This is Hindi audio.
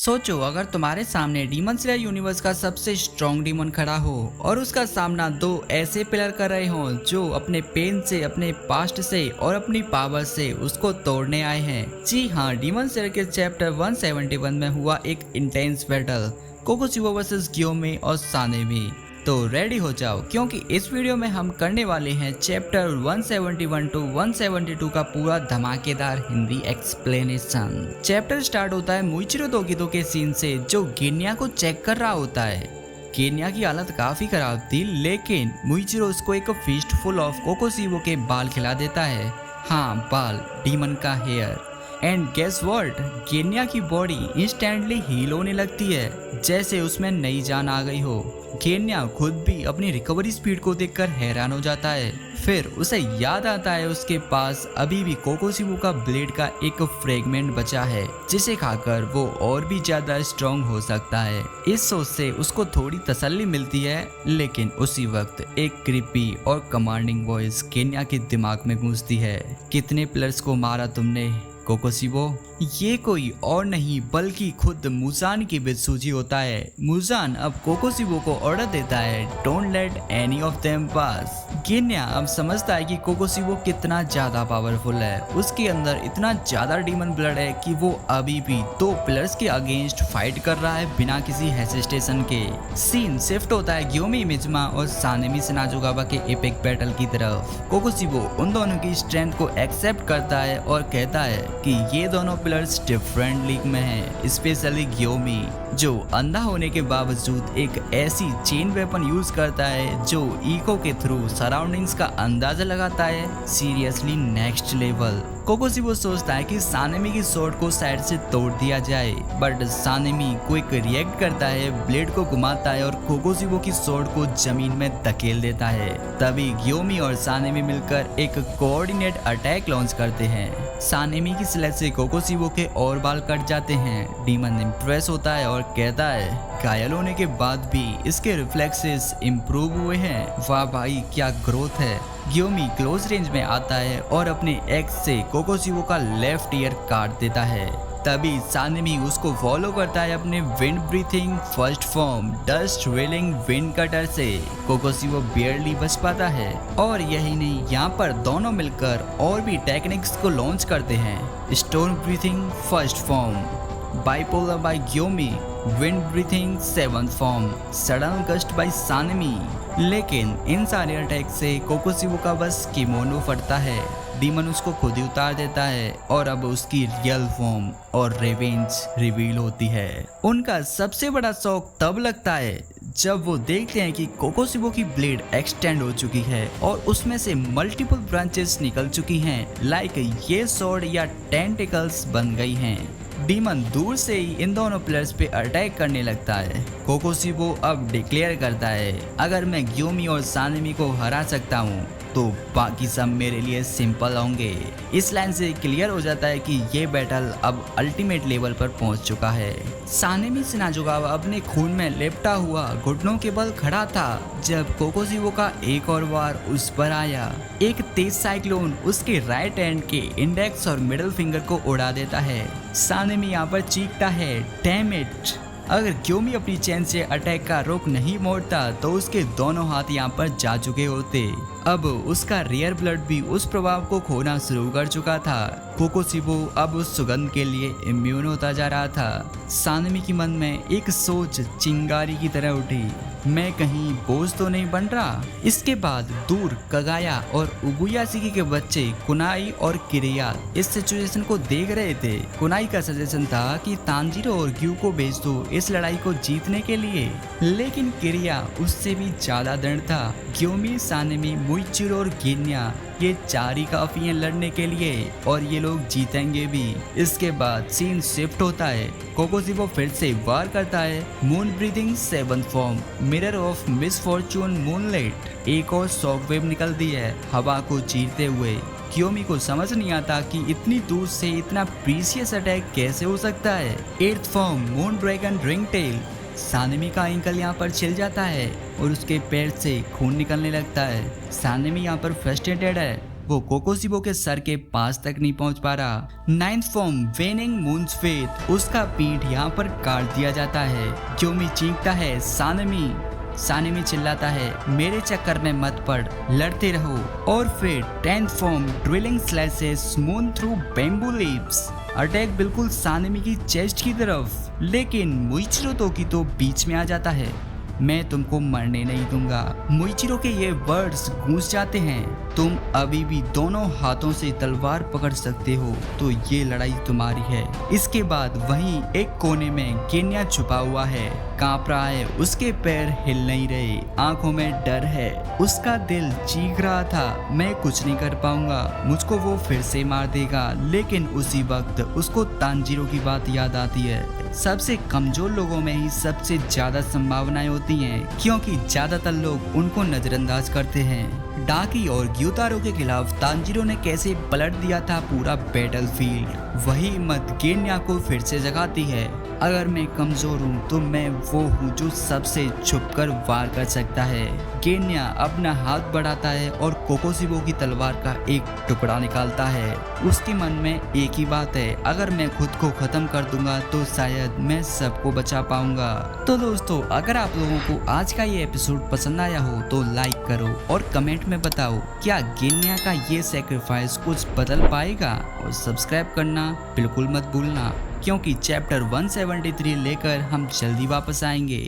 सोचो अगर तुम्हारे सामने डीमन स्लेयर यूनिवर्स का सबसे स्ट्रॉन्ग डीमन खड़ा हो और उसका सामना दो ऐसे प्लेयर कर रहे हो जो अपने पेन से, अपने पास्ट से और अपनी पावर से उसको तोड़ने आए हैं। जी हाँ, डीमन स्लेयर के चैप्टर 171 में हुआ एक इंटेंस बैटल कोकोशिबो वर्सेस ग्योमी और सानेमी। तो रेडी हो जाओ क्योंकि इस वीडियो में हम करने वाले हैं चैप्टर 171 टू 172 का पूरा धमाकेदार हिंदी एक्सप्लेनेशन। चैप्टर स्टार्ट होता है मुइचिरो दोगितो के सीन से जो गेन्या को चेक कर रहा होता है। गेन्या की हालत काफी खराब थी लेकिन मुइचिरो उसको एक फीस्ट फुल ऑफ कोकोशिबो के बाल खिला देता है। हाँ, बाल, डीमन का हेयर। एंड गेस व्हाट, गेन्या की बॉडी इंस्टेंटली हील होने लगती है जैसे उसमें नई जान आ गई हो। गेन्या खुद भी अपनी रिकवरी स्पीड को देखकर हैरान हो जाता है। फिर उसे याद आता है उसके पास अभी भी कोकोशिबो का ब्लेड का एक फ्रेगमेंट बचा है जिसे खाकर वो और भी ज्यादा स्ट्रॉन्ग हो सकता है। इस सोच से उसको थोड़ी तसल्ली मिलती है लेकिन उसी वक्त एक क्रीपी और कमांडिंग वॉइस गेन्या के दिमाग में गूंजती है। कितने प्लेयर्स को मारा तुमने कोकोशिबो? ये कोई और नहीं बल्कि खुद मुजान की बित्सुजी होता है। मुजान अब कोकोशिबो को ऑर्डर देता है, don't let any of them pass. Genya अब समझता है कि कोकोशिबो कितना ज्यादा पावरफुल है। उसके अंदर इतना ज्यादा डीमन ब्लड है कि वो अभी भी दो प्लेयर्स के अगेंस्ट फाइट कर रहा है बिना किसी हेसिटेशन के। सीन शिफ्ट होता है ग्योमी मिजुमा और सानेमी सिनाजुगावा के एपिक बैटल की तरफ। कोकोशिबो उन दोनों की स्ट्रेंथ को एक्सेप्ट करता है और कहता है कि ये दोनों प्लेयर्स डिफरेंट लीग में हैं, स्पेशली ग्योमी जो अंधा होने के बावजूद एक ऐसी चेन वेपन यूज करता है जो इको के थ्रू सराउंडिंग्स का अंदाजा लगाता है। Seriously next level. कोकोशिबो सोचता है कि सानेमी की स्वॉर्ड को साइड से तोड़ दिया जाए बट सानेमी क्विक रिएक्ट करता है, ब्लेड को घुमाता है और कोकोशिबो की स्वॉर्ड को जमीन में धकेल देता है। तभी ग्योमी और सानेमी मिलकर एक कोऑर्डिनेट अटैक लॉन्च करते हैं। सानेमी की स्लेज से कोकोशिबो के और बाल कट जाते हैं। डीमन इम्प्रेस होता है और कहता है घायल होने के बाद भी इसके रिफ्लेक्सेस इम्प्रूव हुए हैं। वाह भाई, क्या ग्रोथ है। ग्योमी क्लोज रेंज में आता है और अपने एक्स से कोकोशिबो का लेफ्ट ईयर काट देता है। तभी सानेमी उसको फॉलो करता है अपने wind breathing first form dust whirling wind cutter से। कोकोशिबो बियरली बच पाता है और यही नहीं, यहाँ पर दोनों मिलकर और भी टेक्निक्स को लॉन्च करते हैं। Storm breathing first form, bipolar by Gyomei, wind breathing seventh form, sudden gust by Sanemi. लेकिन इन सारे अटैक से कोकोशिबो का बस किमोनो फटता है। डीमन उसको खुद ही उतार देता है और अब उसकी रियल फॉर्म और रिवेंज रिवील होती है। उनका सबसे बड़ा शौक तब लगता है जब वो देखते हैं कि कोकोशिबो की ब्लेड एक्सटेंड हो चुकी है और उसमें से मल्टीपल ब्रांचेस निकल चुकी हैं, लाइक ये स्वॉर्ड या टेंटिकल्स बन गई हैं। डीमन दूर से ही इन दोनों प्लेयर्स पे अटैक करने लगता है। कोकोशिबो अब डिक्लेयर करता है अगर मैं ग्योमी और सानेमी को हरा सकता हूँ तो बाकी सब मेरे लिए सिंपल होंगे। इस लाइन से क्लियर हो जाता है कि ये बैटल अब अल्टीमेट लेवल पर पहुंच चुका है। सानेमी सिनाजुगावा अपने खून में लिपटा हुआ घुटनों के बल खड़ा था जब कोकोशिबो का एक और वार उस पर आया। एक तेज साइक्लोन उसके राइट हैंड के इंडेक्स और मिडिल फिंगर को उड़ा देता है। सानेमी यहाँ पर चीखता है, डैम इट। अगर ग्योमी अपनी चेन से अटैक का रुख नहीं मोड़ता तो उसके दोनों हाथ यहाँ पर जा चुके होते। अब उसका रियर ब्लड भी उस प्रभाव को खोना शुरू कर चुका था। कोकोशिबो अब उस सुगंध के लिए इम्यून होता जा रहा था। सानेमी के मन में एक सोच चिंगारी की तरह उठी, मैं कहीं बोझ तो नहीं बन रहा। इसके बाद दूर कगाया और उबुयाशिकी के बच्चे कुनाई और किरिया इस सिचुएशन को देख रहे थे। कुनाई का सजेशन था कि तांजीरो और ग्यू को भेज दो इस लड़ाई को जीतने के लिए, लेकिन किरिया उससे भी ज्यादा दृढ़ था। ग्योमी, सानेमी, मुइचिरो और गेन्या ये चार ही काफी हैं लड़ने के लिए और ये लोग जीतेंगे भी। इसके बाद सीन शिफ्ट होता है। कोकोशिबो फिर से वार करता है। Moon breathing seventh form, mirror of misfortune moonlight. एक और शॉकवेव निकलती है हवा को चीरते हुए। ग्योमी को समझ नहीं आता कि इतनी दूर से इतना प्रीसियस अटैक कैसे हो सकता है। Eighth form, moon dragon ring tail. Sanemi का एंकल यहाँ पर छिल जाता है और उसके पैर से खून निकलने लगता है। सानेमी यहाँ पर फ्रस्ट्रेटेड है वो कोकोशिबो के सर के पास तक नहीं पहुंच पा रहा। 9th फॉर्म वेनिंग मून्स फेथ, उसका पीठ यहाँ पर काट दिया जाता है। क्योमी चीखता है सानमी। सानमी चिल्लाता है मेरे चक्कर में मत पड़, लड़ते रहो। और फिर 10th form drilling slashes moon through bamboo leaves, attack बिल्कुल सानमी की चेस्ट की तरफ, लेकिन मुइचिरो तोकी तो बीच में आ जाता है। मैं तुमको मरने नहीं दूंगा। मुइचिरो के ये वर्ड्स गूंज जाते हैं, तुम अभी भी दोनों हाथों से तलवार पकड़ सकते हो, तो ये लड़ाई तुम्हारी है। इसके बाद वहीं एक कोने में गेन्या छुपा हुआ है, कांप रहा है, उसके पैर हिल नहीं रहे, आंखों में डर है, उसका दिल चीख रहा था मैं कुछ नहीं कर पाऊंगा, मुझको वो फिर से मार देगा। लेकिन उसी वक्त उसको तांजीरो की बात याद आती है। सबसे कमजोर लोगों में ही सबसे ज्यादा संभावनाएं होती हैं, क्योंकि ज्यादातर लोग उनको नजरअंदाज करते हैं। डाकी और ग्यूतारो के खिलाफ तांजीरो ने कैसे पलट दिया था पूरा बैटलफील्ड, वही हिम्मत गेन्या को फिर से जगाती है। अगर मैं कमजोर हूँ तो मैं वो हूँ जो सबसे छुपकर वार कर सकता है। गेन्या अपना हाथ बढ़ाता है और कोकोशिबो की तलवार का एक टुकड़ा निकालता है। उसके मन में एक ही बात है, अगर मैं खुद को खत्म कर दूंगा तो शायद मैं सबको बचा पाऊंगा। तो दोस्तों, अगर आप लोगों को आज का ये एपिसोड पसंद आया हो तो लाइक करो और कमेंट में बताओ क्या गेन्या का ये सैक्रिफाइस कुछ बदल पाएगा। और सब्सक्राइब करना बिल्कुल मत भूलना, क्योंकि चैप्टर 173 लेकर हम जल्दी वापस आएंगे।